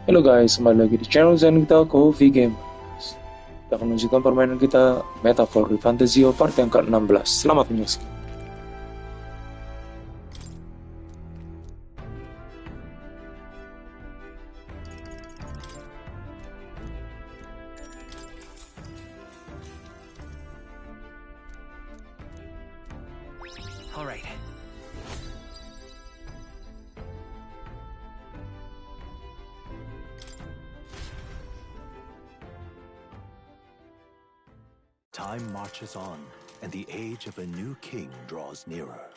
Halo guys, kembali lagi di channel channel kita Coffee Game. Kita akan menunjukkan permainan kita Metaphor Refantazio part yang ke-16. Selamat menyaksikan. All right. Time marches on, and the age of a new king draws nearer.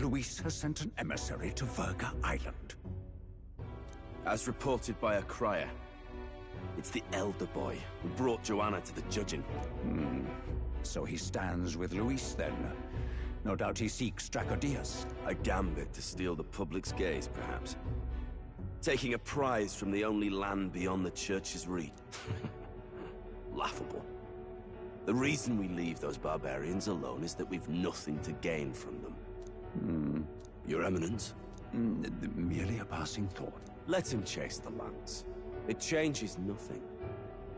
Luis has sent an emissary to Verga Island. As reported by a crier, it's the elder boy who brought Joanna to the judging. So he stands with Luis then. No doubt he seeks Dracodias. A gambit to steal the public's gaze, perhaps. Taking a prize from the only land beyond the church's reach. Laughable. The reason we leave those barbarians alone is that we've nothing to gain from them. Your Eminence? Merely a passing thought. Let him chase the lance. It changes nothing.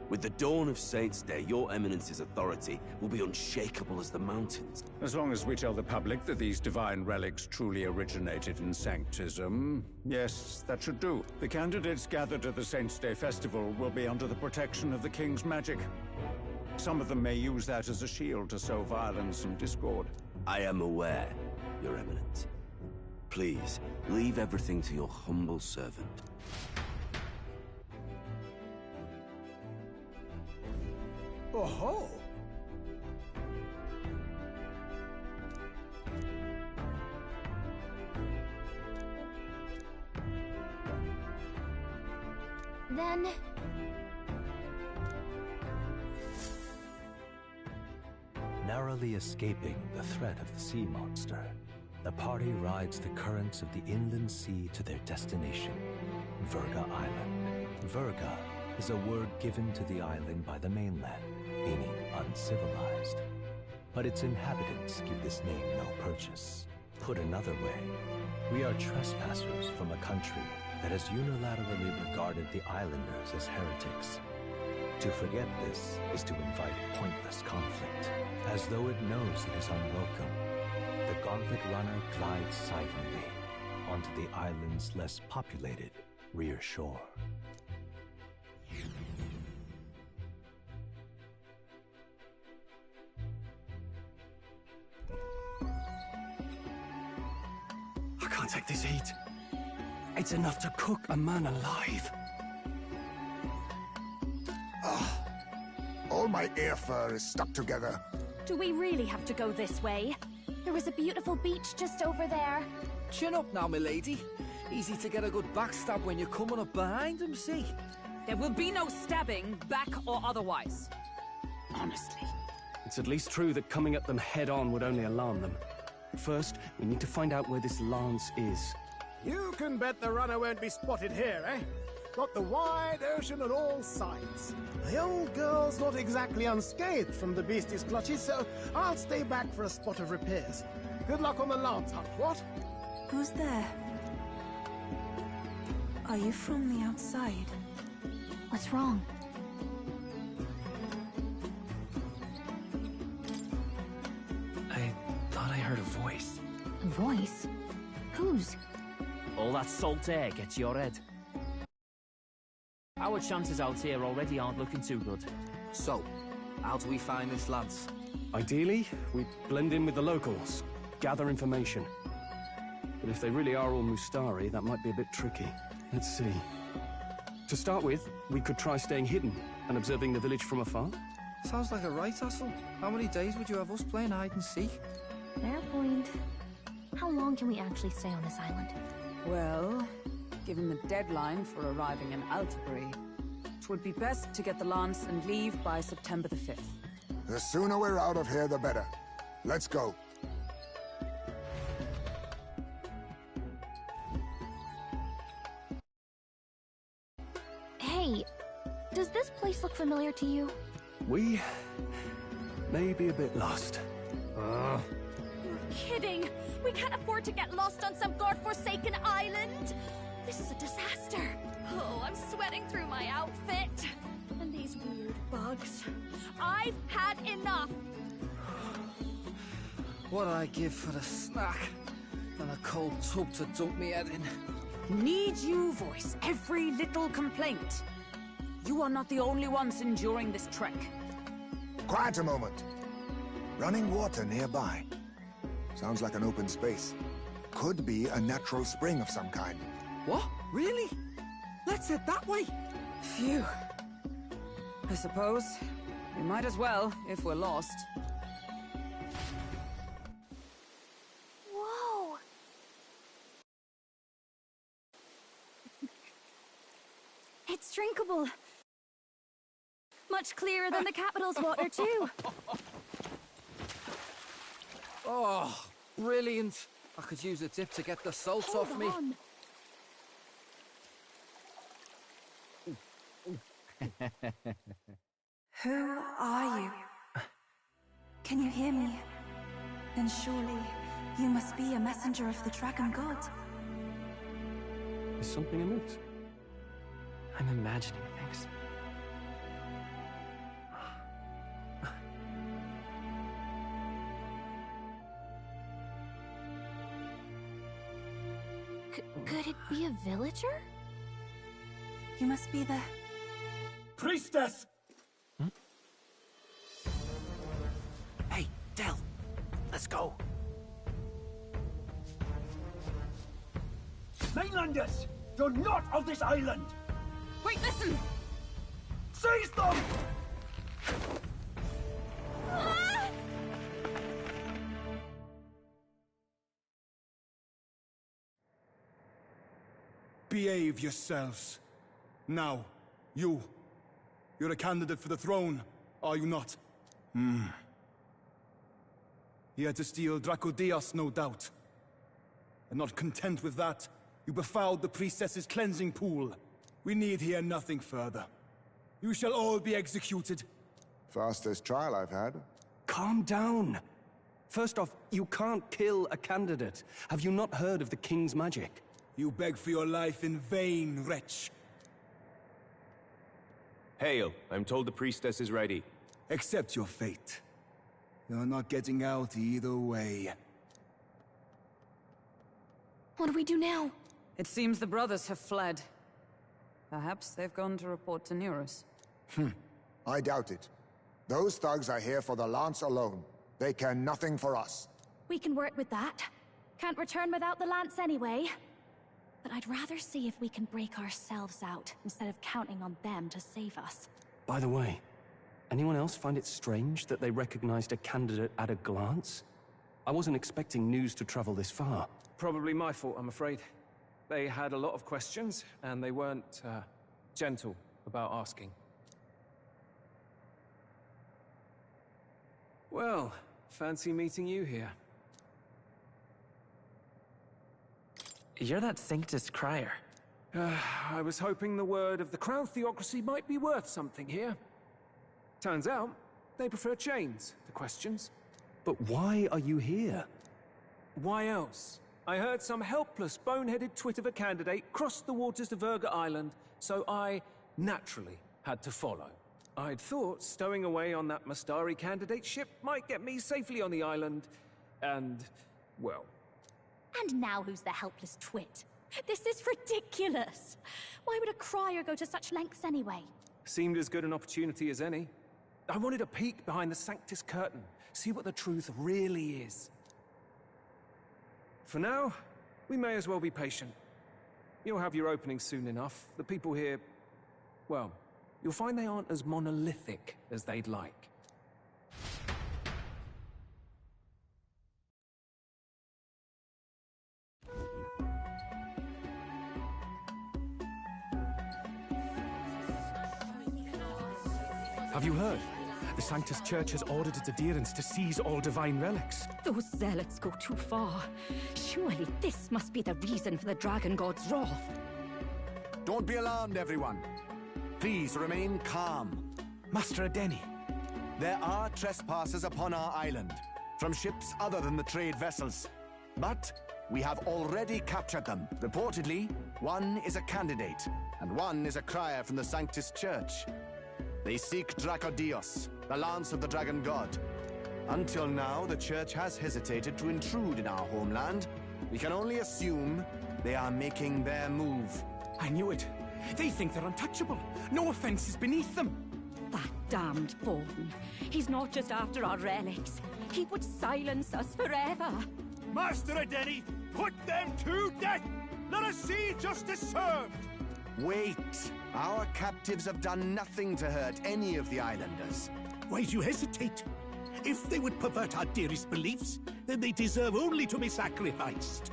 With the dawn of Saint's Day, your Eminence's authority will be unshakable as the mountains. As long as we tell the public that these divine relics truly originated in Sanctism, yes, that should do. The candidates gathered at the Saint's Day festival will be under the protection of the King's magic. Some of them may use that as a shield to sow violence and discord. I am aware, Your Eminence. Please, leave everything to your humble servant. Oh-ho! Then... Narrowly escaping the threat of the sea monster, the party rides the currents of the inland sea to their destination, Verga Island. Verga is a word given to the island by the mainland, meaning uncivilized. But its inhabitants give this name no purchase. Put another way, we are trespassers from a country that has unilaterally regarded the islanders as heretics. To forget this is to invite pointless conflict, as though it knows it is unwelcome. The gauntlet runner glides silently onto the island's less populated rear shore. I can't take this heat. It's enough to cook a man alive. All my air fur is stuck together. Do we really have to go this way? There was a beautiful beach just over there. Chin up now, milady. Easy to get a good backstab when you're coming up behind him, see? There will be no stabbing, back or otherwise. Honestly. It's at least true that coming at them head-on would only alarm them. First, we need to find out where this lance is. You can bet the runner won't be spotted here, eh? Got the wide ocean on all sides. The old girl's not exactly unscathed from the beastie's clutches, so I'll stay back for a spot of repairs. Good luck on the lance hunt, what? Who's there? Are you from the outside? What's wrong? I thought I heard a voice. A voice? Whose? All that salt air gets your head. Our chances out here already aren't looking too good. So, how do we find this lance? Ideally, we blend in with the locals, gather information. But if they really are all Mustari, that might be a bit tricky. Let's see. To start with, we could try staying hidden and observing the village from afar. Sounds like a right hustle. How many days would you have us playing hide and seek? Fair point. How long can we actually stay on this island? Well, given the deadline for arriving in Altabury, it would be best to get the lance and leave by September the 5th. The sooner we're out of here, the better. Let's go. Hey, does this place look familiar to you? We may be a bit lost. kidding? We can't afford to get lost on some godforsaken island. This is a disaster. Oh, I'm sweating through my outfit. And these weird bugs. I've had enough. What'd I give for a snack? And a cold tub to dunk me head in. Need you voice every little complaint. You are not the only ones enduring this trek. Quiet a moment. Running water nearby. Sounds like an open space. Could be a natural spring of some kind. What? Really? Let's head that way. Phew. I suppose we might as well if we're lost. Whoa. It's drinkable. Much clearer than the capital's water, too. Oh, brilliant. I could use a dip to get the salt off me. Who are you? Can you hear me? Then surely you must be a messenger of the Dragon God. Is something amiss? I'm imagining things. Could it be a villager? You must be the... Priestess! Hey, Del, let's go. Mainlanders! You're not of this island! Wait, listen! Seize them! Ah! Behave yourselves. Now, you're a candidate for the throne, are you not? You had to steal Dracodias, no doubt. And not content with that, you befouled the priestess's cleansing pool. We need hear nothing further. You shall all be executed. Fastest trial I've had. Calm down. First off, you can't kill a candidate. Have you not heard of the king's magic? You beg for your life in vain, wretch. Hail, I'm told the priestess is ready. Accept your fate. You're not getting out either way. What do we do now? It seems the brothers have fled. Perhaps they've gone to report to Neros. I doubt it. Those thugs are here for the lance alone. They care nothing for us. We can work with that. Can't return without the lance anyway. But I'd rather see if we can break ourselves out, instead of counting on them to save us. By the way, anyone else find it strange that they recognized a candidate at a glance? I wasn't expecting news to travel this far. Probably my fault, I'm afraid. They had a lot of questions, and they weren't, gentle about asking. Well, fancy meeting you here. You're that Sanctus crier. I was hoping the word of the Crown Theocracy might be worth something here. Turns out, they prefer chains to questions. But why are you here? Why else? I heard some helpless, boneheaded twit of a candidate crossed the waters to Verga Island, so I naturally had to follow. I'd thought stowing away on that Mastari candidate ship might get me safely on the island, and, well... And now who's the helpless twit? This is ridiculous! Why would a crier go to such lengths anyway? Seemed as good an opportunity as any. I wanted a peek behind the Sanctus curtain, see what the truth really is. For now, we may as well be patient. You'll have your opening soon enough. The people here, well, you'll find they aren't as monolithic as they'd like. Have you heard? The Sanctus Church has ordered its adherents to seize all divine relics. Those zealots go too far. Surely this must be the reason for the Dragon God's wrath. Don't be alarmed, everyone. Please remain calm. Master Adeni. There are trespassers upon our island. from ships other than the trade vessels. But we have already captured them. Reportedly, one is a candidate, and one is a crier from the Sanctus Church. They seek Dracodios, the lance of the dragon god. Until now, the Church has hesitated to intrude in our homeland. We can only assume they are making their move. I knew it. They think they're untouchable. No offense is beneath them. That damned Fawn. He's not just after our relics. He would silence us forever. Master Adeni, put them to death! Let us see justice served! Wait! Our captives have done nothing to hurt any of the islanders. Why do you hesitate? If they would pervert our dearest beliefs, then they deserve only to be sacrificed.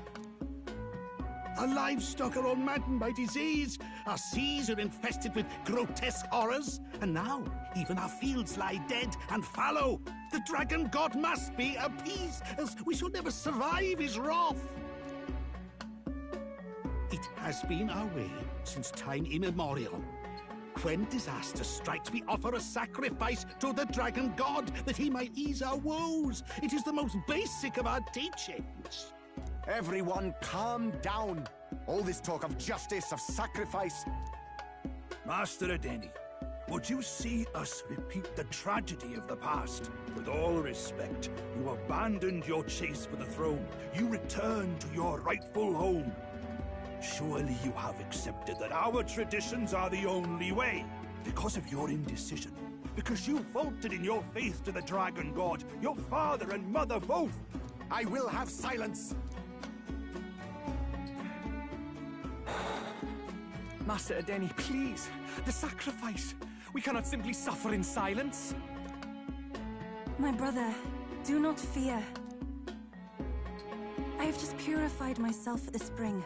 Our livestock are all maddened by disease, our seas are infested with grotesque horrors, and now even our fields lie dead and fallow. The dragon god must be appeased, else we shall never survive his wrath. It has been our way since time immemorial. When disaster strikes, we offer a sacrifice to the dragon god that he might ease our woes. It is the most basic of our teachings. Everyone calm down. All this talk of justice, of sacrifice. Master Adeni, would you see us repeat the tragedy of the past? With all respect, you abandoned your chase for the throne. You returned to your rightful home. Surely you have accepted that our traditions are the only way. Because of your indecision, because you faltered in your faith to the dragon god, your father and mother both. I will have silence. Master Adeni, please. The sacrifice. We cannot simply suffer in silence. My brother, do not fear. I have just purified myself for the spring.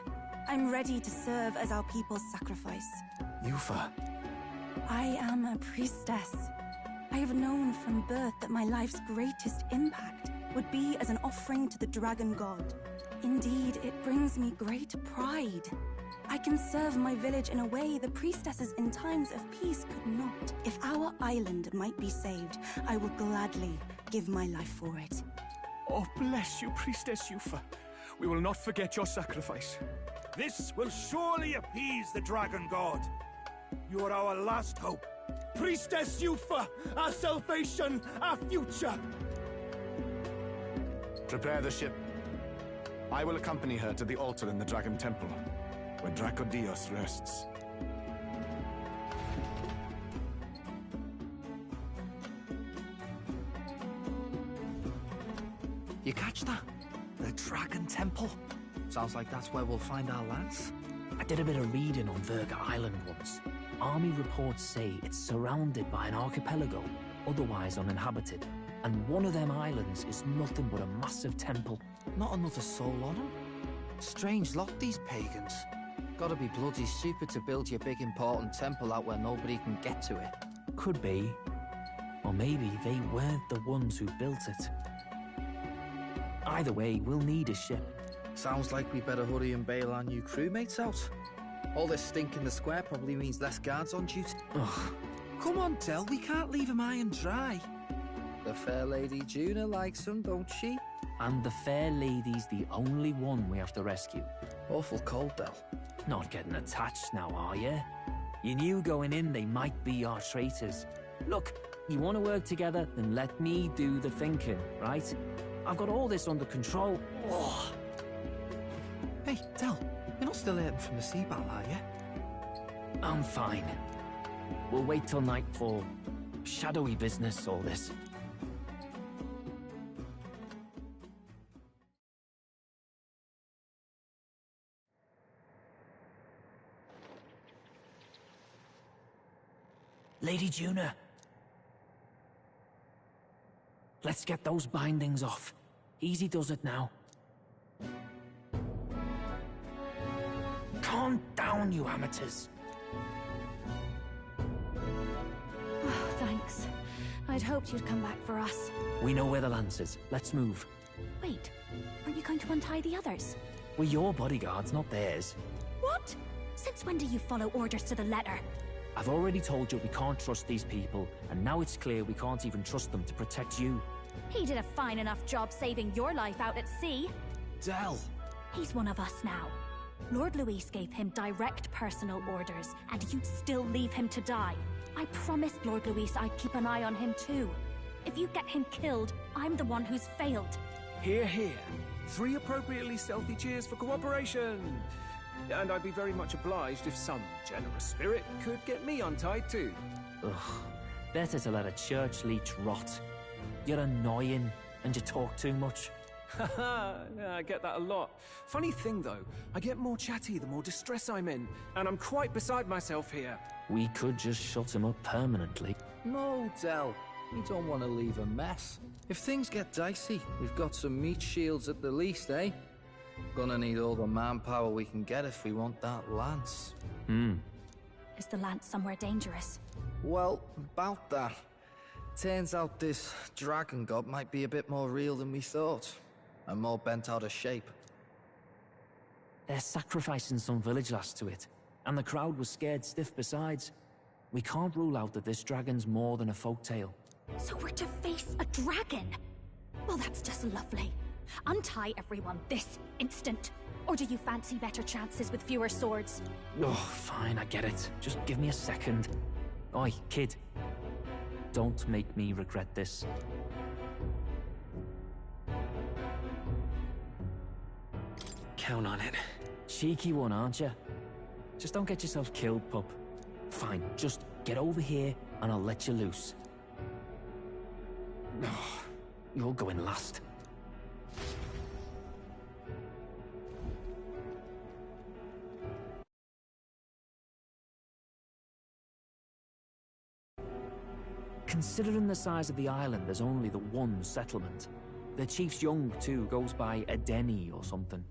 I'm ready to serve as our people's sacrifice. Yufa. I am a priestess. I have known from birth that my life's greatest impact would be as an offering to the dragon god. Indeed, it brings me great pride. I can serve my village in a way the priestesses in times of peace could not. If our island might be saved, I will gladly give my life for it. Oh, bless you, Priestess Yufa. We will not forget your sacrifice. This will surely appease the dragon god. You are our last hope. Priestess Yufa, our salvation, our future. Prepare the ship. I will accompany her to the altar in the Dragon Temple, where Dracodios rests. You catch that? The Dragon Temple. Sounds like that's where we'll find our lads. I did a bit of reading on Verga Island once. Army reports say it's surrounded by an archipelago, otherwise uninhabited. And one of them islands is nothing but a massive temple. Not another soul on them. Strange lot, these pagans. Gotta be bloody stupid to build your big important temple out where nobody can get to it. Could be. Or maybe they weren't the ones who built it. Either way, we'll need a ship. Sounds like we better hurry and bail our new crewmates out. All this stink in the square probably means less guards on duty. Ugh. Come on, Del, we can't leave him high and dry. The fair lady Juna likes him, don't she? And the fair lady's the only one we have to rescue. Awful cold, Del. Not getting attached now, are you? You knew going in they might be our traitors. Look, you want to work together, then let me do the thinking, right? I've got all this under control. Oh. Hey, Del, you're not still hurting from the sea battle, are you? I'm fine. We'll wait till nightfall. Shadowy business, all this. Lady Juna. Let's get those bindings off. Easy does it now. Calm down, you amateurs. Oh, thanks. I'd hoped you'd come back for us. We know where the lance is. Let's move. Wait, aren't you going to untie the others? We're your bodyguards, not theirs. What? Since when do you follow orders to the letter? I've already told you we can't trust these people, and now it's clear we can't even trust them to protect you. He did a fine enough job saving your life out at sea. Del! He's one of us now. Lord Luis gave him direct personal orders, and you'd still leave him to die. I promised Lord Luis I'd keep an eye on him too. If you get him killed, I'm the one who's failed. Hear, hear. 3 appropriately stealthy cheers for cooperation. And I'd be very much obliged if some generous spirit could get me untied too. Ugh. Better to let a church leech rot. You're annoying, and you talk too much. Haha, yeah, I get that a lot. Funny thing though, I get more chatty the more distress I'm in, and I'm quite beside myself here. We could just shut him up permanently. No, Del. We don't want to leave a mess. If things get dicey, we've got some meat shields at the least, eh? Gonna need all the manpower we can get if we want that lance. Is the lance somewhere dangerous? Well, about that. Turns out this dragon god might be a bit more real than we thought. And more bent out of shape. They're sacrificing some village lass to it, and the crowd was scared stiff besides. We can't rule out that this dragon's more than a folktale. So we're to face a dragon? Well, that's just lovely. Untie everyone this instant. Or do you fancy better chances with fewer swords? Oh, fine, I get it. Just give me a second. Oi, kid. Don't make me regret this. Count on it. Cheeky one, aren't you? Just don't get yourself killed, pup. Fine, just get over here and I'll let you loose. Oh, you're going last. Considering the size of the island, there's only the one settlement. The chief's young, too, goes by Edeni or something.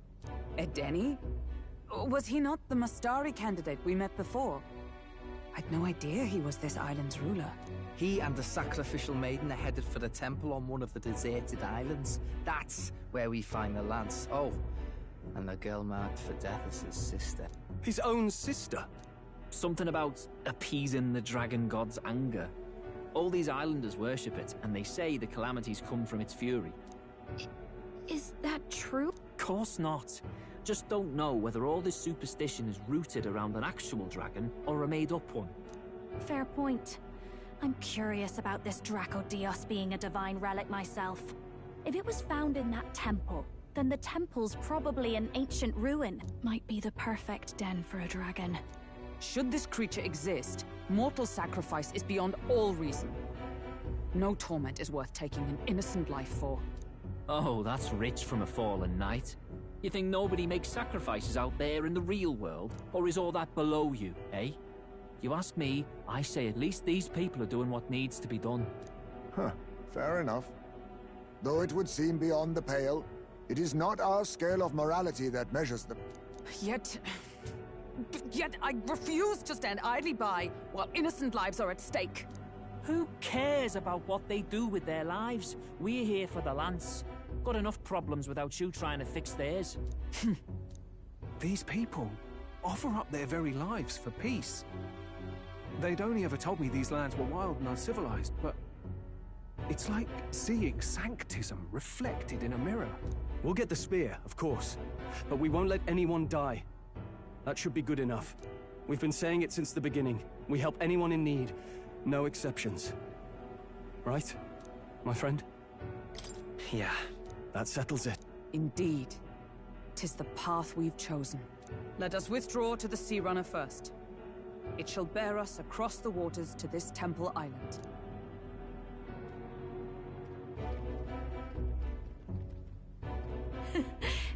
Edeni? Was he not the Mastari candidate we met before? I'd no idea he was this island's ruler. He and the sacrificial maiden are headed for the temple on one of the deserted islands. That's where we find the lance. Oh, and the girl marked for death is his sister. His own sister? Something about appeasing the dragon god's anger. All these islanders worship it, and they say the calamities come from its fury. Is that true? Course not. Just don't know whether all this superstition is rooted around an actual dragon or a made-up one. Fair point. I'm curious about this Draco Dios being a divine relic myself. If it was found in that temple, then the temple's probably an ancient ruin. Might be the perfect den for a dragon. Should this creature exist, mortal sacrifice is beyond all reason. No torment is worth taking an innocent life for. Oh, that's rich from a fallen knight. You think nobody makes sacrifices out there in the real world? Or is all that below you, eh? You ask me, I say at least these people are doing what needs to be done. Huh, fair enough. Though it would seem beyond the pale, it is not our scale of morality that measures them. Yet I refuse to stand idly by while innocent lives are at stake. Who cares about what they do with their lives? We're here for the lance. Got enough problems without you trying to fix theirs. These people offer up their very lives for peace. They'd only ever told me these lands were wild and uncivilized, but it's like seeing sanctism reflected in a mirror. We'll get the spear, of course, but we won't let anyone die. That should be good enough. We've been saying it since the beginning. We help anyone in need. No exceptions. Right, my friend? Yeah, that settles it. Indeed. 'Tis the path we've chosen. Let us withdraw to the Sea Runner first. It shall bear us across the waters to this temple island.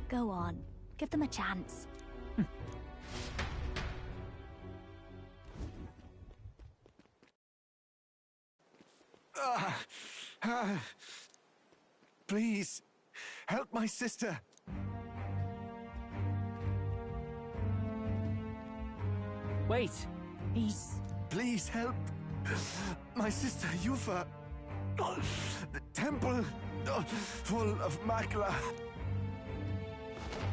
Go on. Give them a chance. Please, help my sister. Wait, Please help. My sister, Yufa. The temple, full of Makla.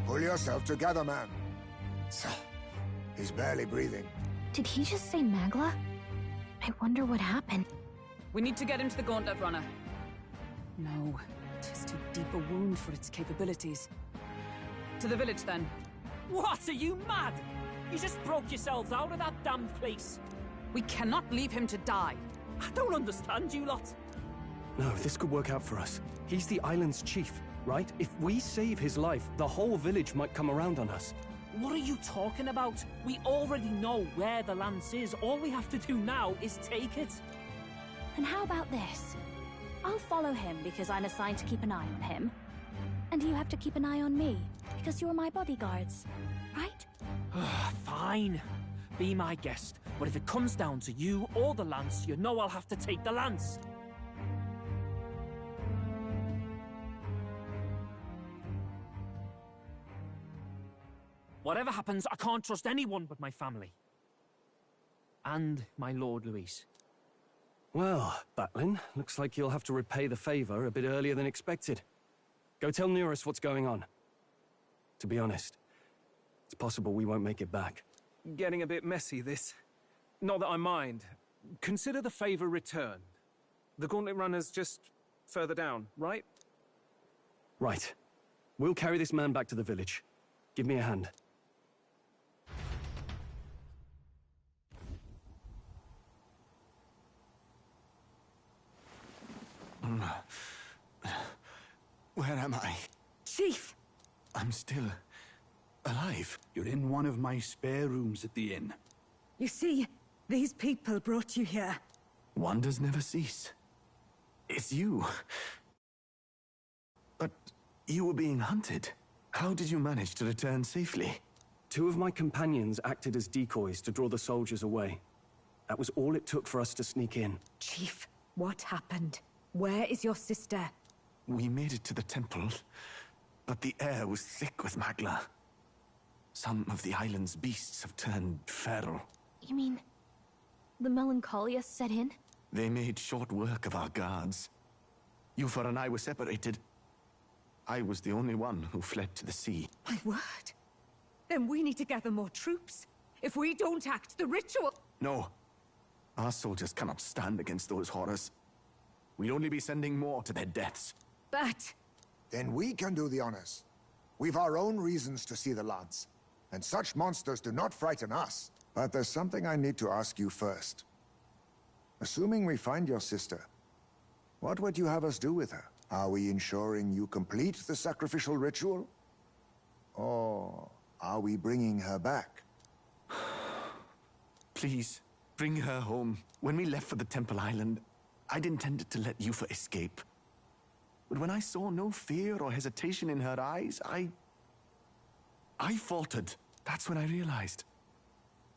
Pull yourself together, man. He's barely breathing. Did he just say Magla? I wonder what happened. We need to get him to the Gauntlet Runner. No, it is too deep a wound for its capabilities. To the village, then. What? Are you mad? You just broke yourselves out of that damn place. We cannot leave him to die. I don't understand you lot. No, this could work out for us. He's the island's chief, right? If we save his life, the whole village might come around on us. What are you talking about? We already know where the lance is. All we have to do now is take it. And how about this? I'll follow him because I'm assigned to keep an eye on him. And you have to keep an eye on me because you're my bodyguards, right? Fine. Be my guest. But if it comes down to you or the lance, you know I'll have to take the lance. Whatever happens, I can't trust anyone but my family. And my Lord Luis. Well, Batlin, looks like you'll have to repay the favor a bit earlier than expected. Go tell Nearest what's going on. To be honest, it's possible we won't make it back. Getting a bit messy, this. Not that I mind. Consider the favor returned. The gauntlet runner's just further down, right? Right. We'll carry this man back to the village. Give me a hand. Where am I? Chief! I'm still alive. You're in one of my spare rooms at the inn. You see, these people brought you here. Wonders never cease. It's you. But you were being hunted. How did you manage to return safely? 2 of my companions acted as decoys to draw the soldiers away. That was all it took for us to sneak in. Chief, what happened? Where is your sister? We made it to the temple, but the air was thick with magla. Some of the island's beasts have turned feral. You mean the melancholia set in? They made short work of our guards. Yufa and I were separated. I was the only one who fled to the sea. My word. Then we need to gather more troops. If we don't act, the ritual... No. Our soldiers cannot stand against those horrors. We'd only be sending more to their deaths. But... Then we can do the honors. We've our own reasons to see the lads. And such monsters do not frighten us. But there's something I need to ask you first. Assuming we find your sister, what would you have us do with her? Are we ensuring you complete the sacrificial ritual? Or are we bringing her back? Please, bring her home. When we left for the Temple Island, I'd intended to let Yufa escape. But when I saw no fear or hesitation in her eyes, I faltered. That's when I realized.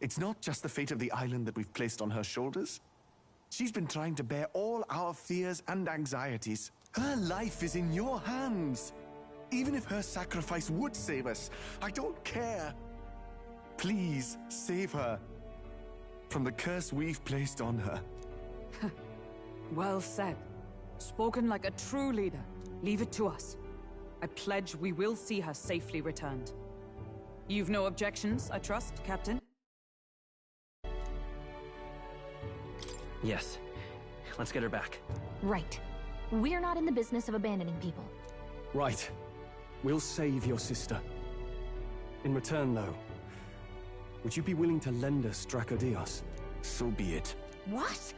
It's not just the fate of the island that we've placed on her shoulders. She's been trying to bear all our fears and anxieties. Her life is in your hands. Even if her sacrifice would save us, I don't care. Please, save her from the curse we've placed on her. Well said. Spoken like a true leader. Leave it to us. I pledge we will see her safely returned. You've no objections, I trust, Captain? Yes. Let's get her back. Right. We're not in the business of abandoning people. Right. We'll save your sister. In return, though, would you be willing to lend us Dracodios? So be it. What?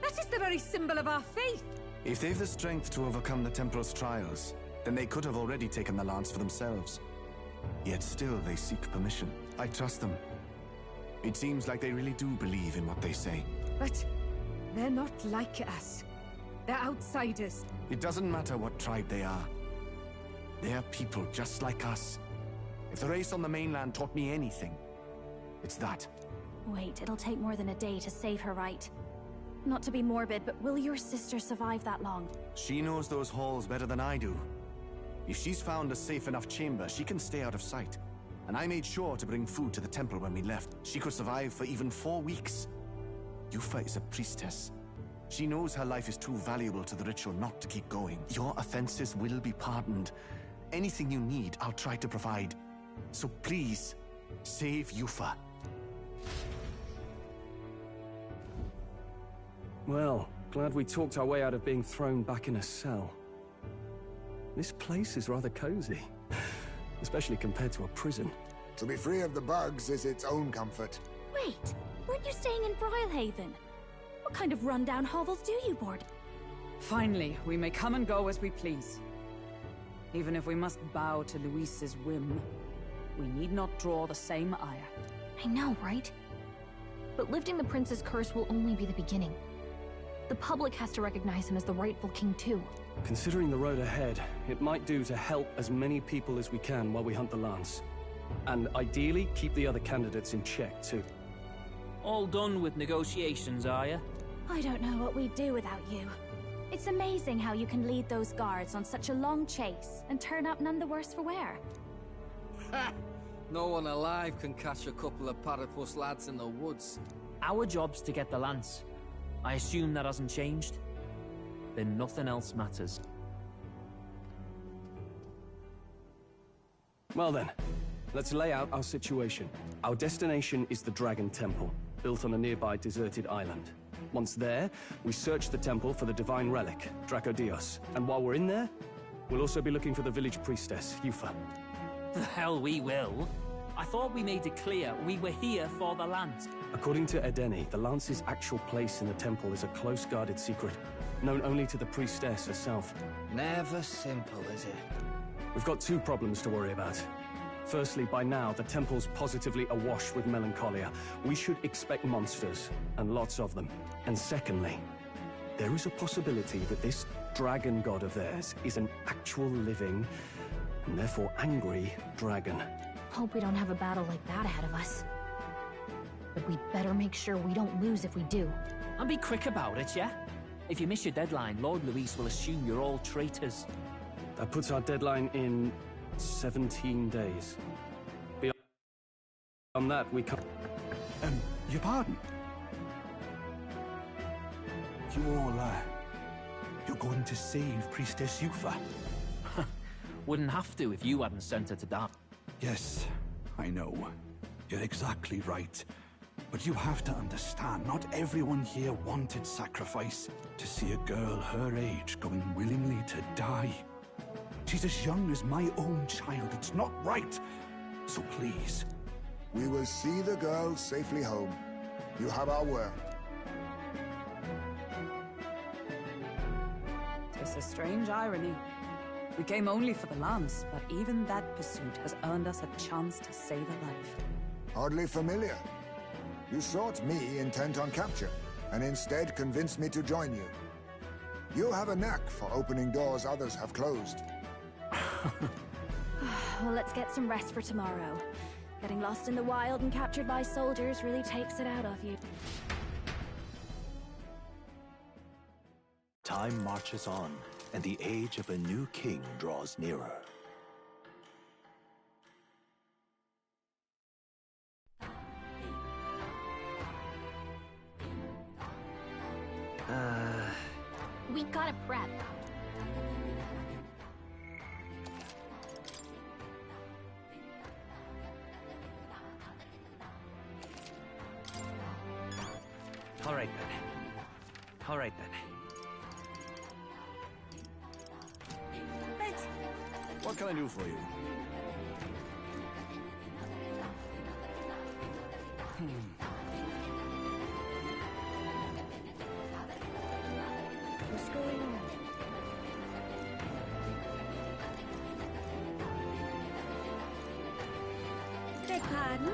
That is the very symbol of our faith! If they've the strength to overcome the Templars' trials, then they could have already taken the lance for themselves. Yet still they seek permission. I trust them. It seems like they really do believe in what they say. But they're not like us. They're outsiders. It doesn't matter what tribe they are. They're people just like us. If the race on the mainland taught me anything, it's that. Wait, it'll take more than a day to save her, right? Not to be morbid, but will your sister survive that long? She knows those halls better than I do. If she's found a safe enough chamber, she can stay out of sight. And I made sure to bring food to the temple when we left. She could survive for even 4 weeks. Yufa is a priestess. She knows her life is too valuable to the ritual not to keep going. Your offenses will be pardoned. Anything you need, I'll try to provide. So please, save Yufa. Well, glad we talked our way out of being thrown back in a cell. This place is rather cozy, especially compared to a prison. To be free of the bugs is its own comfort. Wait, weren't you staying in Brylehaven? What kind of rundown hovels do you board? Finally, we may come and go as we please. Even if we must bow to Luis's whim, we need not draw the same ire. I know, right? But lifting the prince's curse will only be the beginning. The public has to recognize him as the rightful king too. Considering the road ahead, it might do to help as many people as we can while we hunt the lance. And ideally, keep the other candidates in check too. All done with negotiations, are you? I don't know what we'd do without you. It's amazing how you can lead those guards on such a long chase and turn up none the worse for wear. No one alive can catch a couple of platypus lads in the woods. Our job's to get the lance. I assume that hasn't changed? Then nothing else matters. Well then, let's lay out our situation. Our destination is the Dragon Temple, built on a nearby deserted island. Once there, we search the temple for the divine relic, Dracodios. And while we're in there, we'll also be looking for the village priestess, Yufa. The hell we will. I thought we made it clear we were here for the lance. According to Edeni, the lance's actual place in the temple is a close-guarded secret, known only to the priestess herself. Never simple, is it? We've got two problems to worry about. Firstly, by now, the temple's positively awash with melancholia. We should expect monsters, and lots of them. And secondly, there is a possibility that this dragon god of theirs is an actual living, and therefore angry, dragon. Hope we don't have a battle like that ahead of us. But we'd better make sure we don't lose if we do. And be quick about it, yeah? If you miss your deadline, Lord Luis will assume you're all traitors. That puts our deadline in 17 days. Beyond that, we can't... Your pardon? You all, you're going to save Priestess Yufa? Wouldn't have to if you hadn't sent her to die. Yes, I know. You're exactly right. But you have to understand, not everyone here wanted sacrifice to see a girl her age going willingly to die. She's as young as my own child. It's not right. So please. We will see the girl safely home. You have our word. It's a strange irony. We came only for the lance, but even that pursuit has earned us a chance to save a life. Hardly familiar. You sought me intent on capture, and instead convinced me to join you. You have a knack for opening doors others have closed. Well, let's get some rest for tomorrow. Getting lost in the wild and captured by soldiers really takes it out of you. Time marches on, and the age of a new king draws nearer. We gotta prep. All right then. All right then. Thanks. What can I do for you? What's going on? Beg pardon?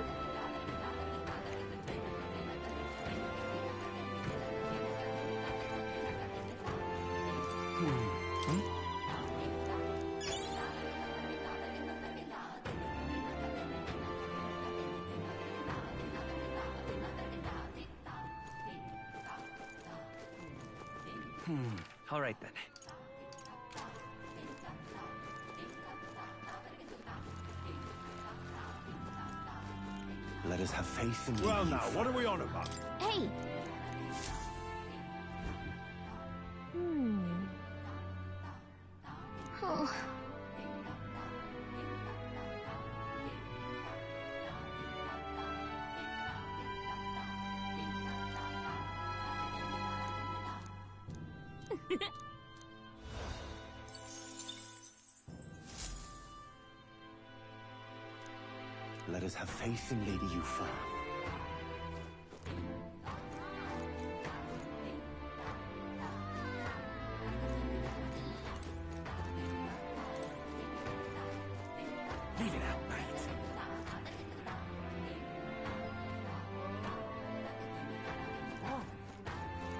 All right then. Let us have faith in you. Well now, what are we on about? Hey! Oh. Let us have faith in Lady Yufa. Leave it out, mate.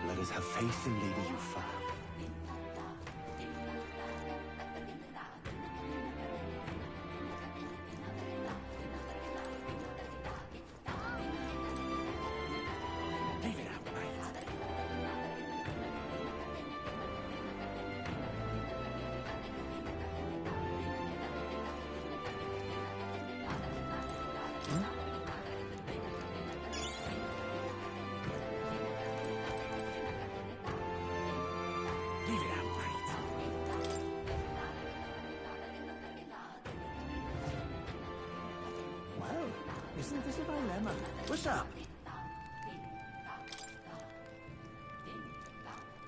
Let us have faith in Lady Yufa. Leave it out, mate. Leave it out, mate. Well, isn't this a dilemma? What's up?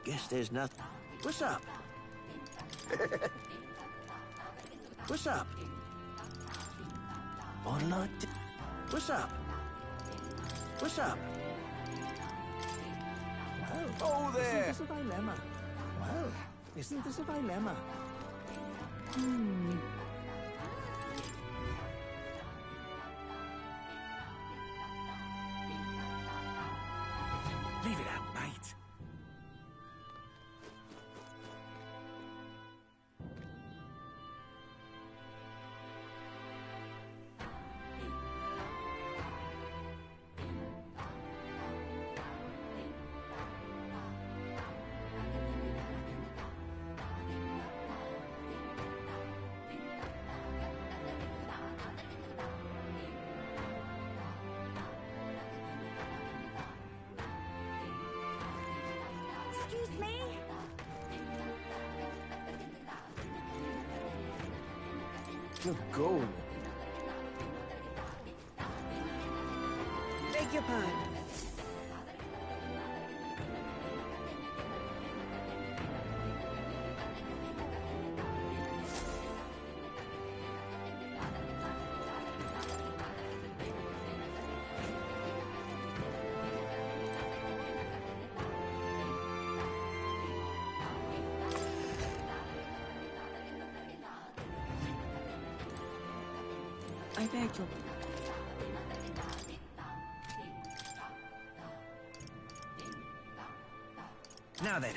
Guess there's nothing. What's up? What's up? Oh, Lord. What's up? What's up? Well, Oh, there! Isn't this a dilemma? Well, isn't this a dilemma? Leave it out, mate. Excuse me? Good going. Beg your pardon. I beg your... Now then.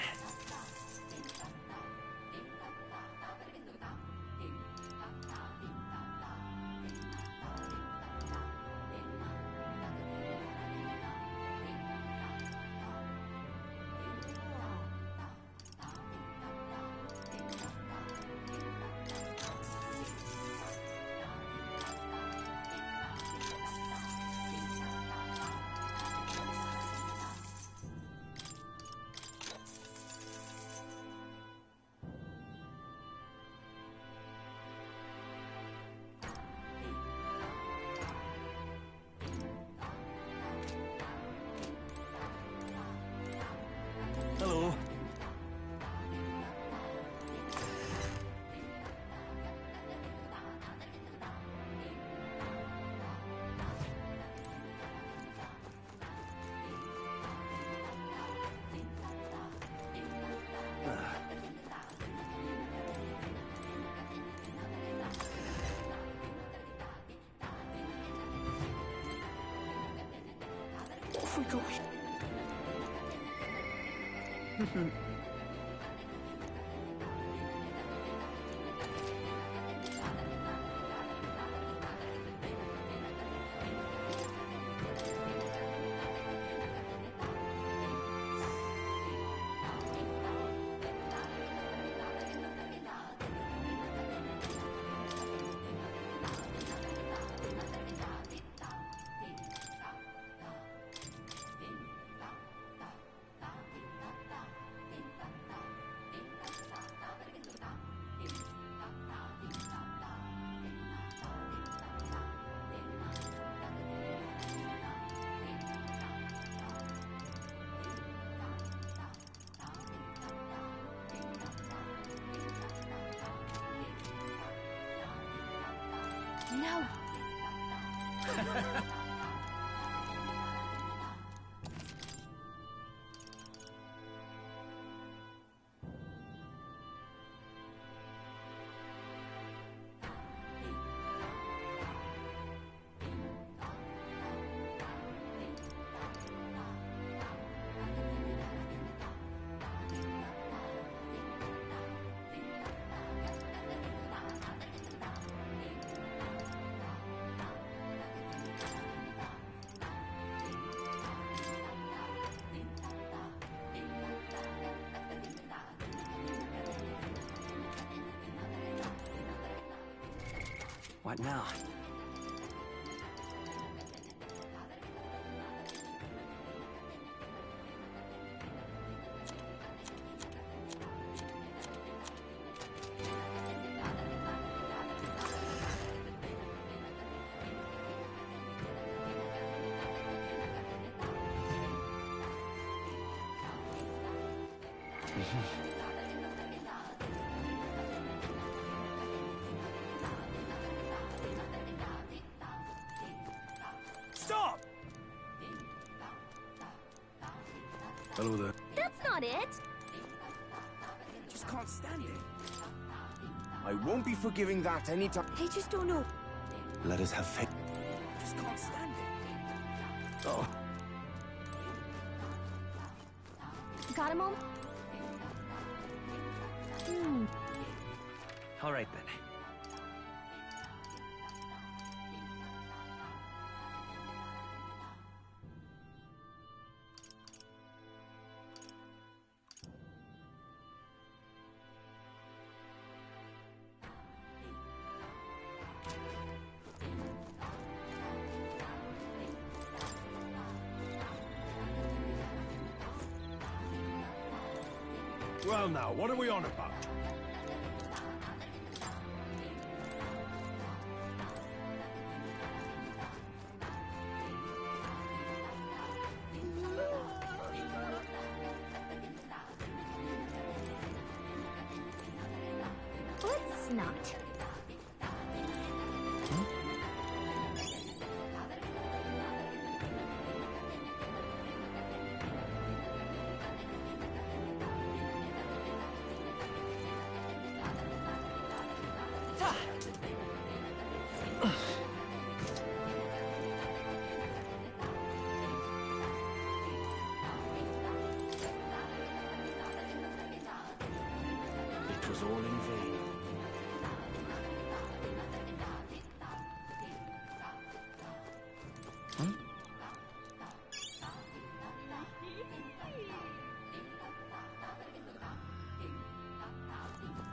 Hello. Off we go. No. What now? Stop! Hello there. That's not it. Just can't stand it. I won't be forgiving that anytime. They just don't know. Let us have faith. Just can't stand it. Oh. Got a moment? All right, then. Well now, what are we on about? Let's not. It was all in vain.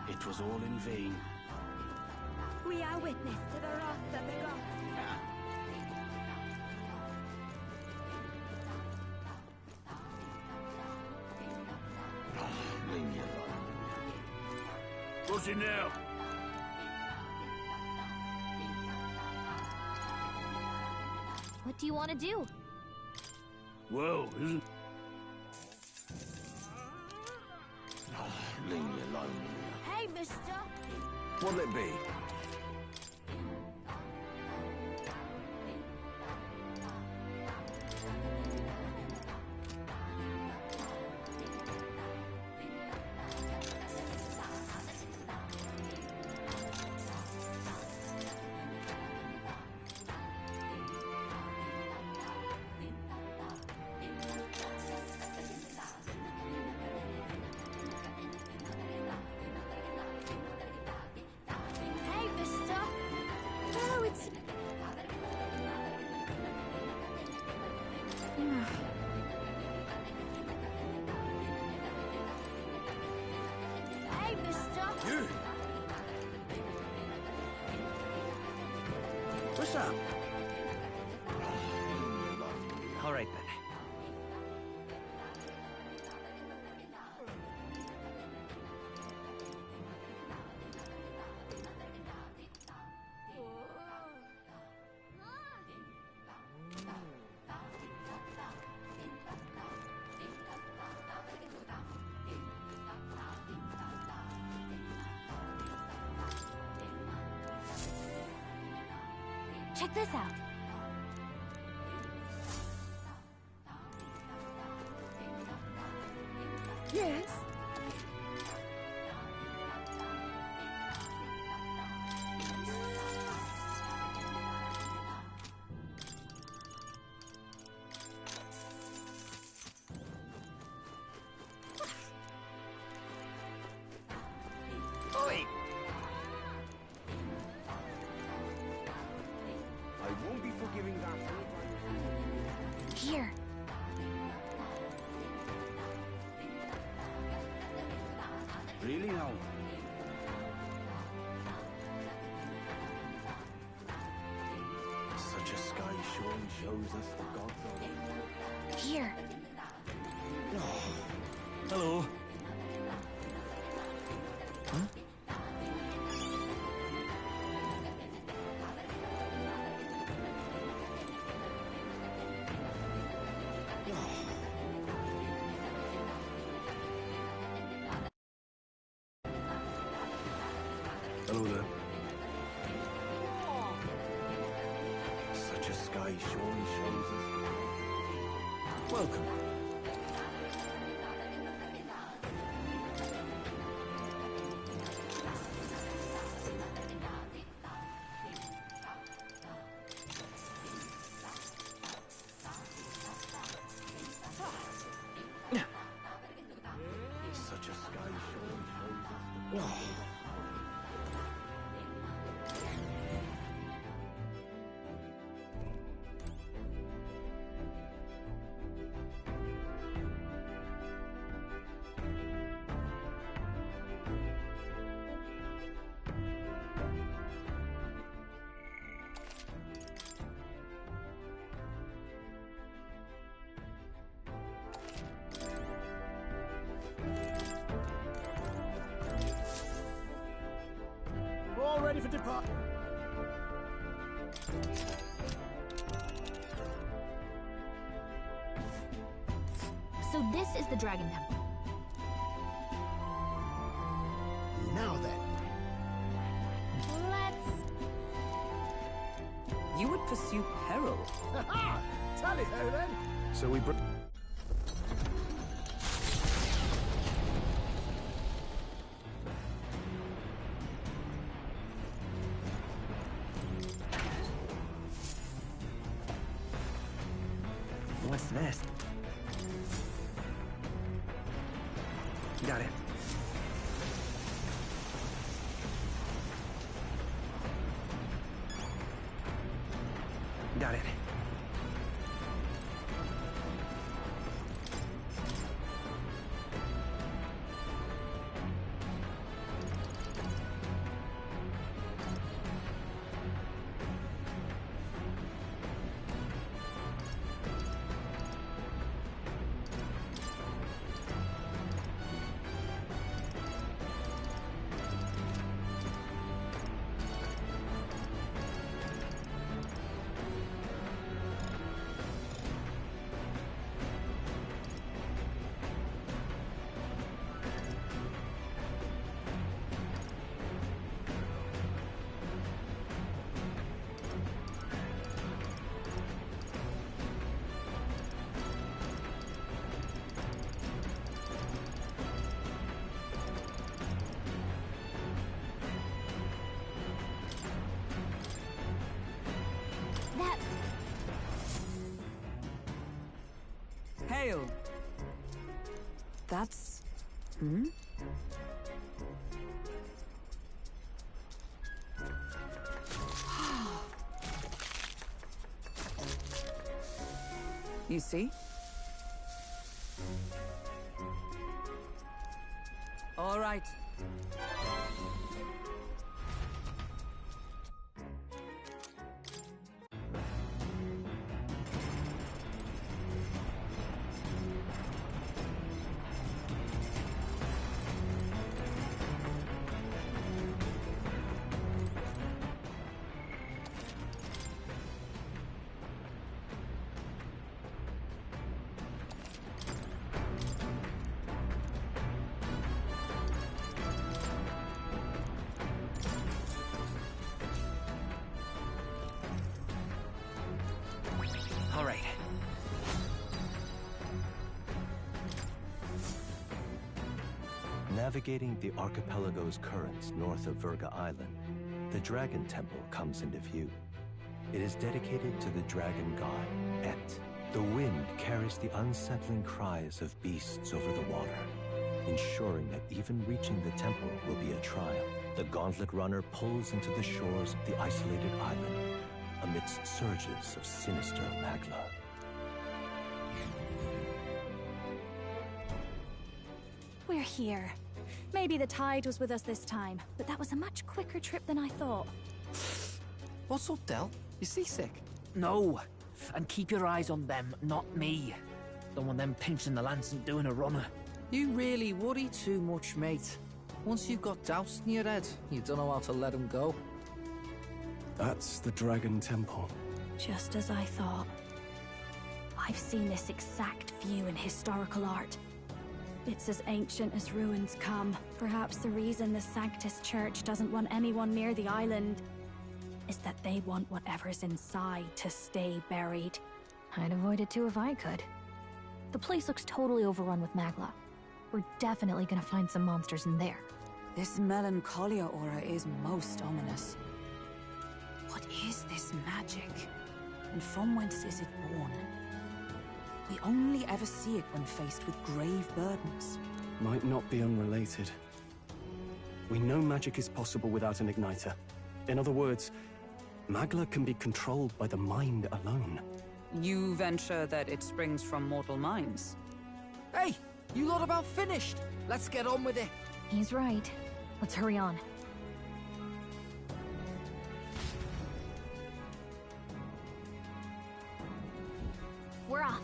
It was all in vain. We are witness to the wrath of the gods. Leave me alone. What's it now? What do you want to do? Well, isn't... Leave me alone. Hey, mister! What'll it be? Hey, mister! Oh, it's... Hey, mister! You! What's up? All right, then. Check this out. Yes? Oi! I won't be forgiving that. Here. Really now? Such a sky surely shows us the gods are... Here. Oh. Hello. Huh? Hello there. Such a sky surely shows us. Welcome. Such a sky surely shows us. All ready for depart. So this is the Dragon Temple. Now then. Let's... You would pursue peril. Ha-ha! Tally-ho then! So we bring... What's this? Got it. Got it. Hail! That's... Hmm? You see? All right. Navigating the archipelago's currents north of Verga Island, the Dragon Temple comes into view. It is dedicated to the dragon god, Et. The wind carries the unsettling cries of beasts over the water, ensuring that even reaching the temple will be a trial. The gauntlet runner pulls into the shores of the isolated island, amidst surges of sinister magla. We're here. Maybe the tide was with us this time, but that was a much quicker trip than I thought. What's up, Del? You seasick? No. And keep your eyes on them, not me. Don't want them pinching the lance and doing a runner. You really worry too much, mate. Once you've got doubts in your head, you don't know how to let them go. That's the Dragon Temple. Just as I thought. I've seen this exact view in historical art. It's as ancient as ruins come. Perhaps the reason the Sanctus Church doesn't want anyone near the island is that they want whatever's inside to stay buried. I'd avoid it too if I could. The place looks totally overrun with magla. We're definitely gonna find some monsters in there. This melancholia aura is most ominous. What is this magic? And from whence is it born? We only ever see it when faced with grave burdens. Might not be unrelated. We know magic is possible without an igniter. In other words, magla can be controlled by the mind alone. You venture that it springs from mortal minds? Hey, you lot about finished. Let's get on with it. He's right. Let's hurry on. We're off.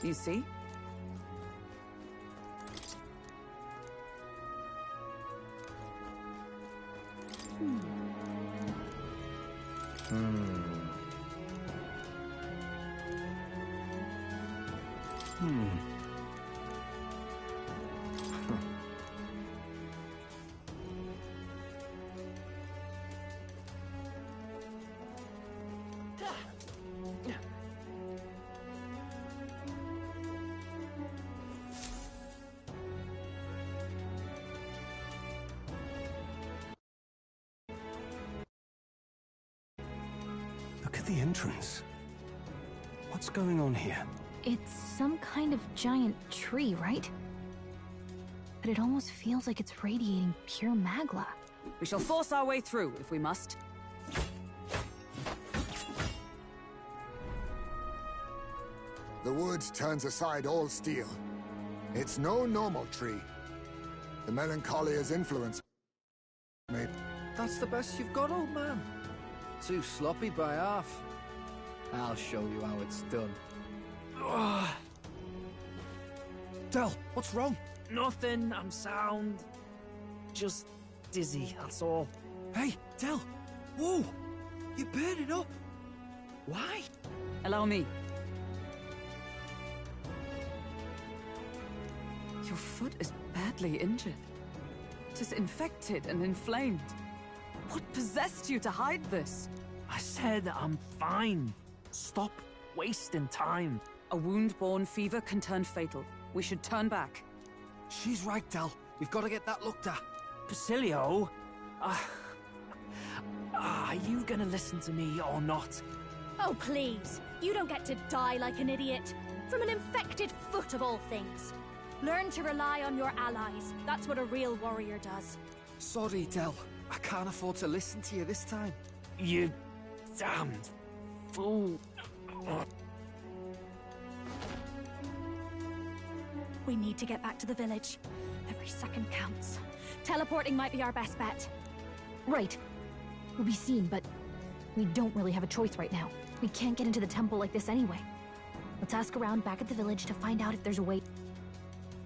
You see? Look at the entrance. What's going on here? It's some kind of giant tree, right? But it almost feels like it's radiating pure magla. We shall force our way through, if we must. The woods turns aside all steel. It's no normal tree. The Melancholia's influence made... That's the best you've got, old man. Too sloppy by half. I'll show you how it's done. Del, what's wrong? Nothing, I'm sound. Just dizzy, that's all. Hey, Del! Whoa! You're burning up! Why? Allow me. Your foot is badly injured. It is infected and inflamed. What possessed you to hide this? I said I'm fine. Stop wasting time. A wound-borne fever can turn fatal. We should turn back. She's right, Del. We've got to get that looked at. Basilio? Are you gonna listen to me or not? Oh, please. You don't get to die like an idiot. From an infected foot of all things. Learn to rely on your allies. That's what a real warrior does. Sorry, Del. I can't afford to listen to you this time. You damned fool. We need to get back to the village. Every second counts. Teleporting might be our best bet. Right. We'll be seen, but we don't really have a choice right now. We can't get into the temple like this anyway. Let's ask around back at the village to find out if there's a way.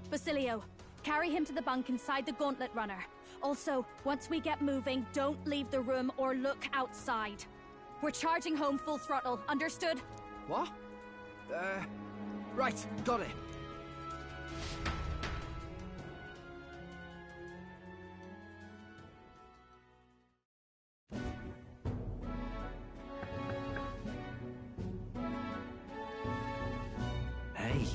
Basilio, carry him to the bunk inside the gauntlet runner. Also, once we get moving, don't leave the room or look outside. We're charging home full throttle, understood? What? Right, got it. Hey.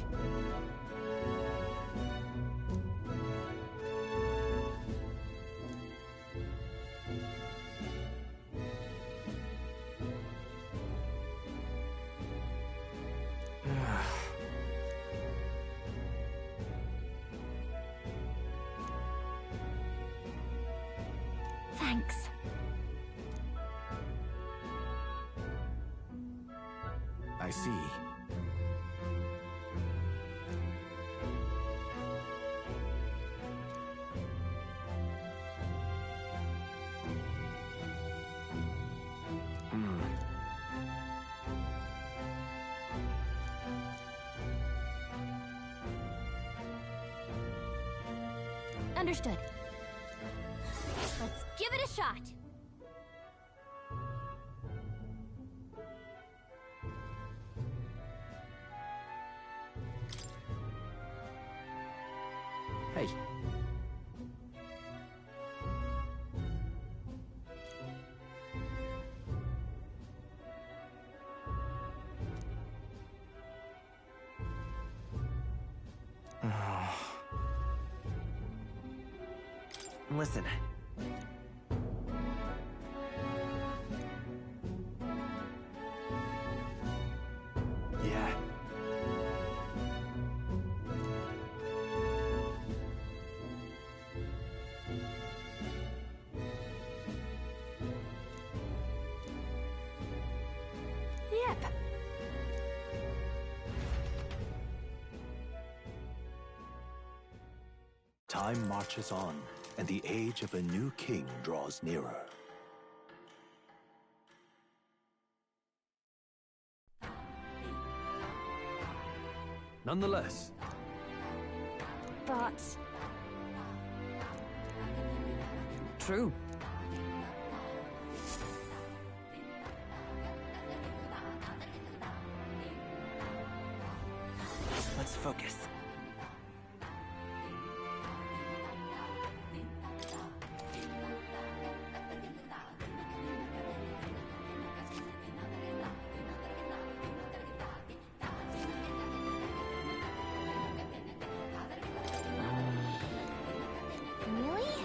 Thanks. I see. Understood. Let's give it a shot. Hey. Listen. Yeah. Yep. Time marches on, and the age of a new king draws nearer. Nonetheless, But... True. Let's focus. Really?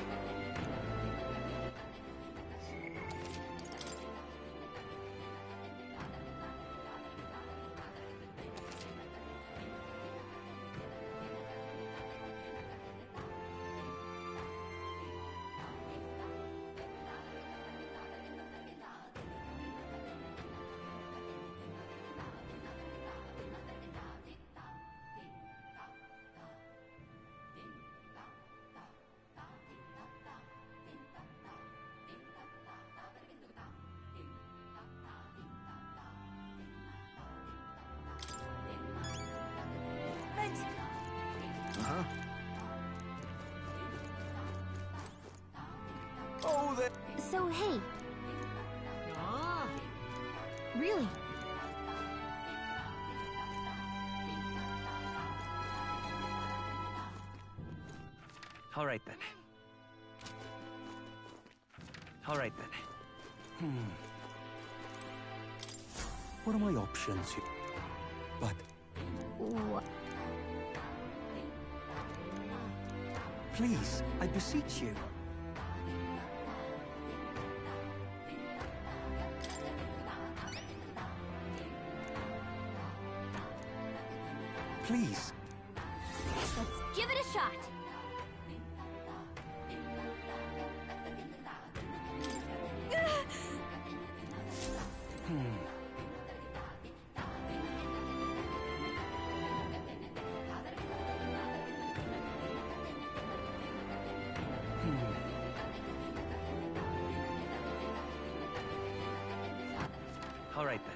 Uh-huh. Oh, there... So, hey. Really? All right then. All right then. What are my options here? But What? please, I beseech you. Please. Let's give it a shot. All right, then.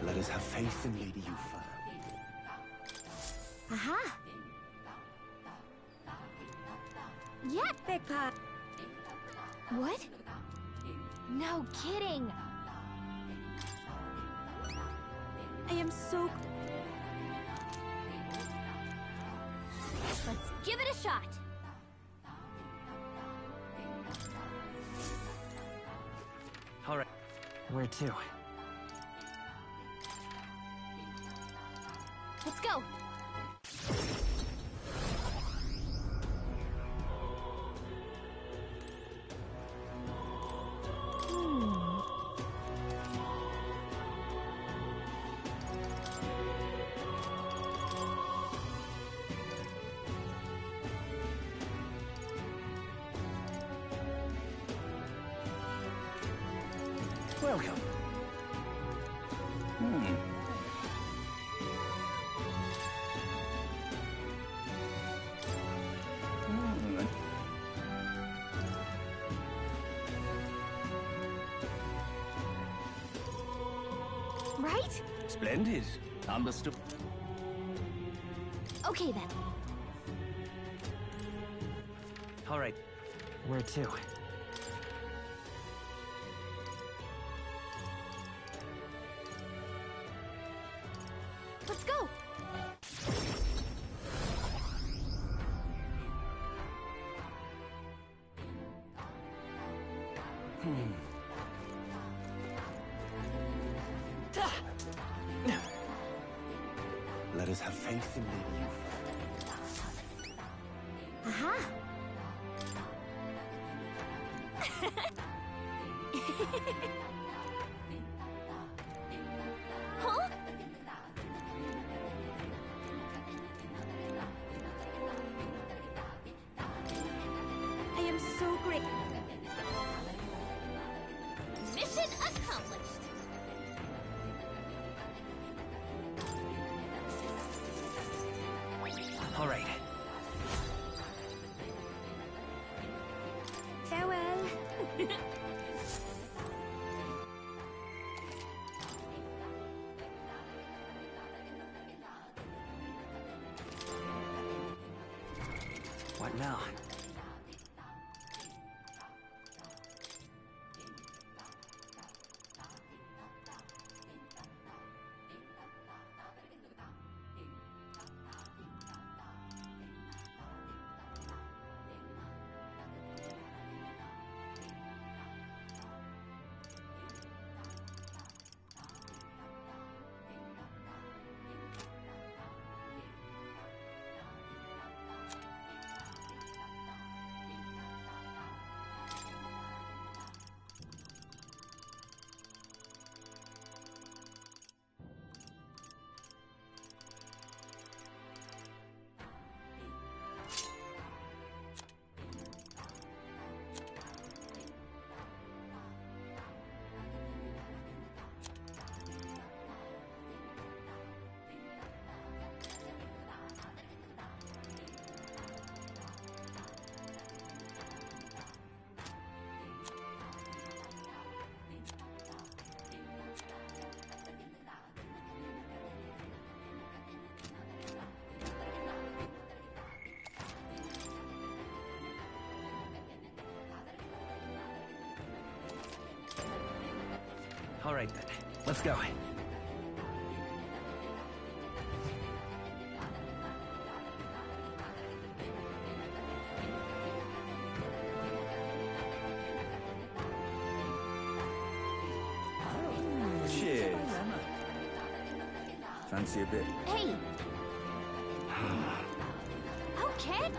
Let us have faith in Lady Yufa. Aha! Yeah, Big Pot. What? No kidding! I am so... Let's give it a shot! All right. Where to? Let's go! Welcome. Right? Splendid. Understood. Okay then. All right. Where to? Let's go! Let us have faith in Lady Yufa. Aha! Huh? I am so great. Mission accomplished. All right. Farewell. What now? All right, then. Let's go. Cheers. Fancy a bit? Hey! Okay.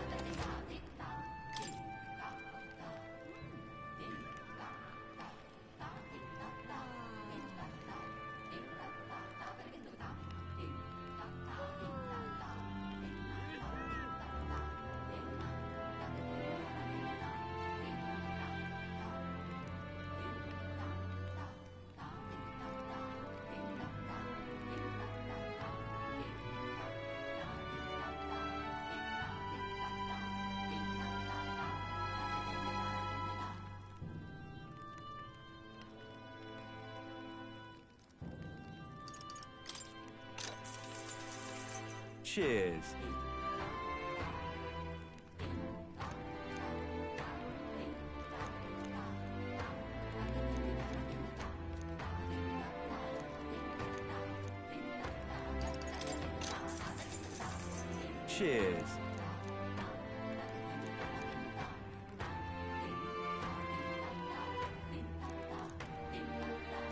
Cheers. Cheers.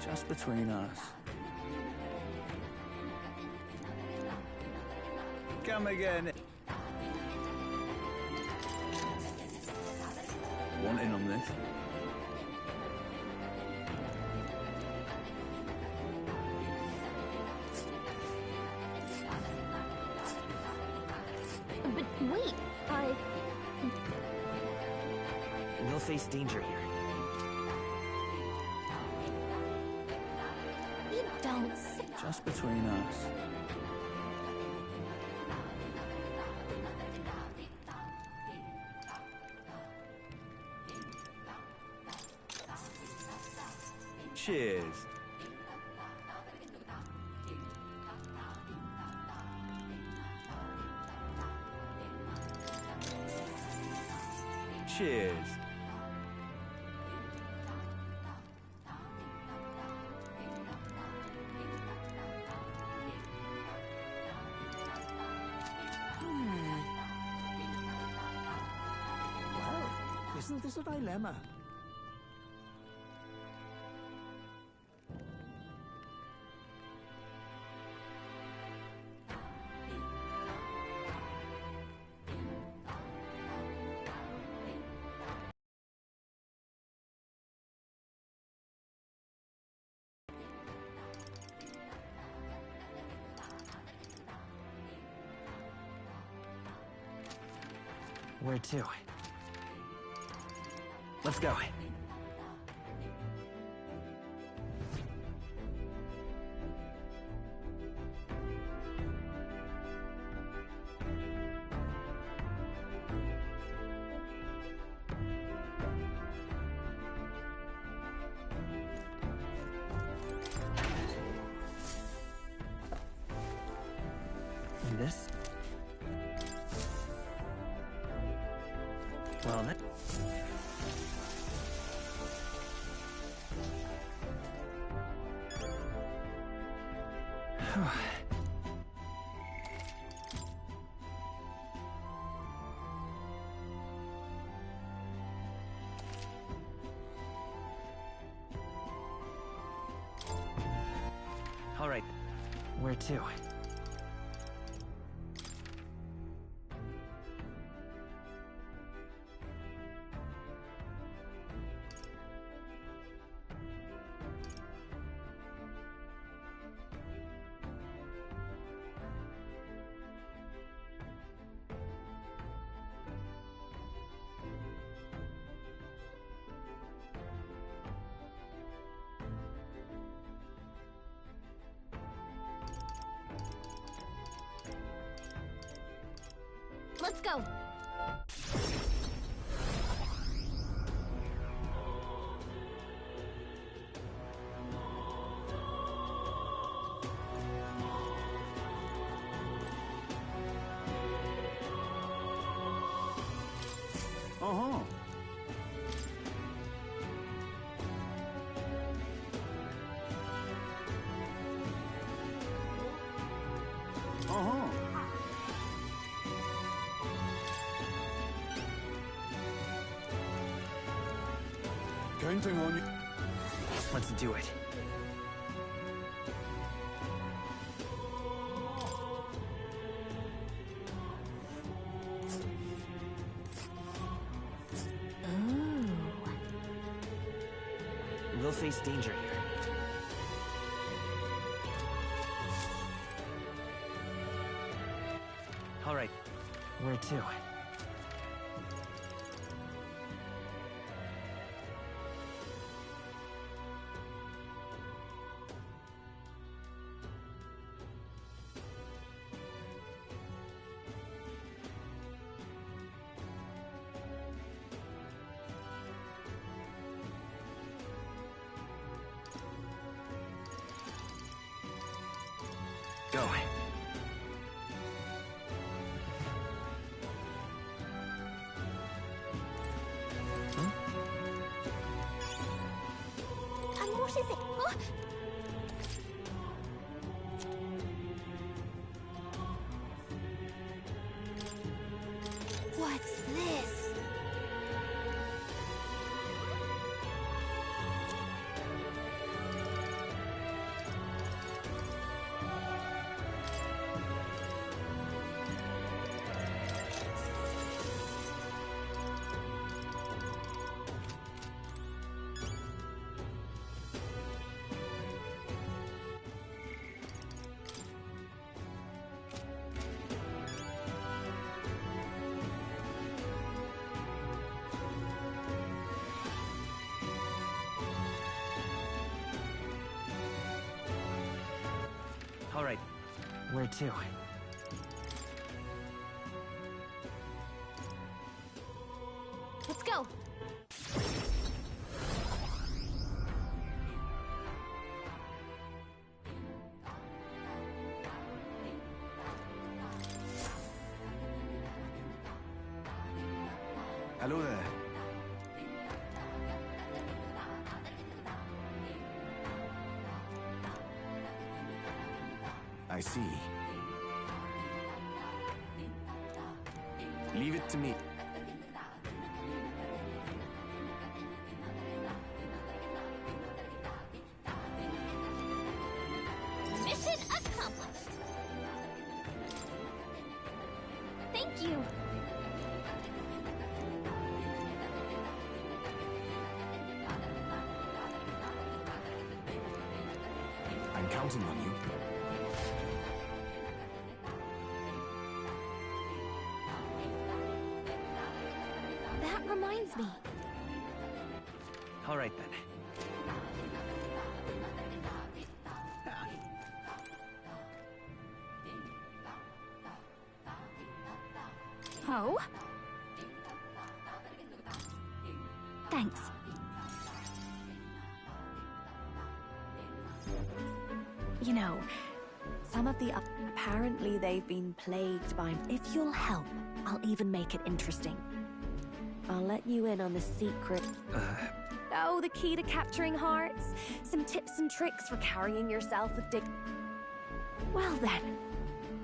Just between us. Come again. Want in on this? But wait, We'll face danger here. You don't... Just between us. Cheers. Cheers. Well, isn't this a dilemma? Where to? Let's go. And this? Well, that... All right. Where to? Let's go! Uh-huh. Uh-huh. Counting on you. Let's do it. We'll face danger here. All right. Where to? Go. All right. Where to? Let's go. Hello there. I see. Leave it to me. Mission accomplished. Thank you. I'm counting on you. That reminds me. All right then. Oh? Thanks. You know, some of the... Apparently they've been plagued by... If you'll help, I'll even make it interesting. I'll let you in on the secret... Oh, the key to capturing hearts. Some tips and tricks for carrying yourself with Well then,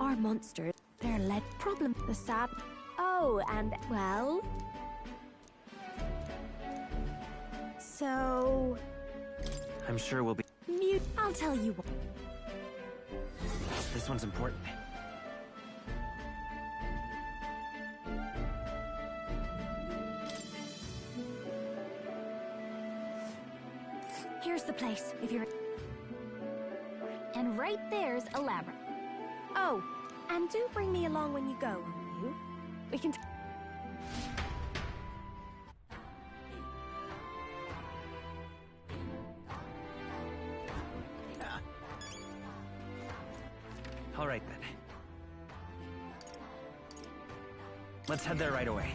our monsters, they're led problem. The sad... Oh, and, well... So... I'm sure we'll be... Mute, I'll tell you what. This one's important. Here's the place, if you're... And right there's a labyrinth. Oh, and do bring me along when you go, won't you? We can... All right then. Let's head there right away.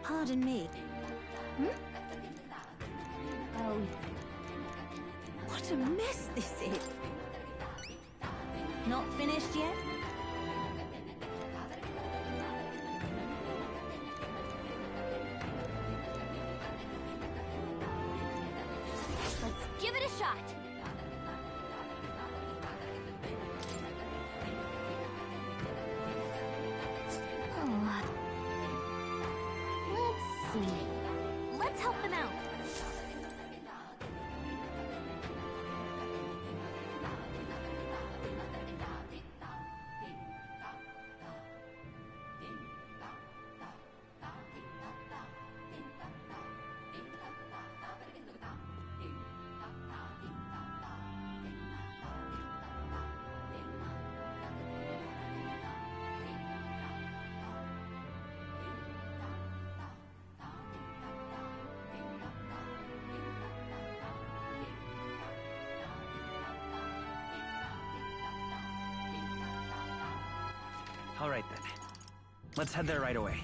Pardon me. Oh. What a mess this is. Not finished yet? Let's give it a shot. Oh. Let's see. Let's help them out. All right then. Let's head there right away.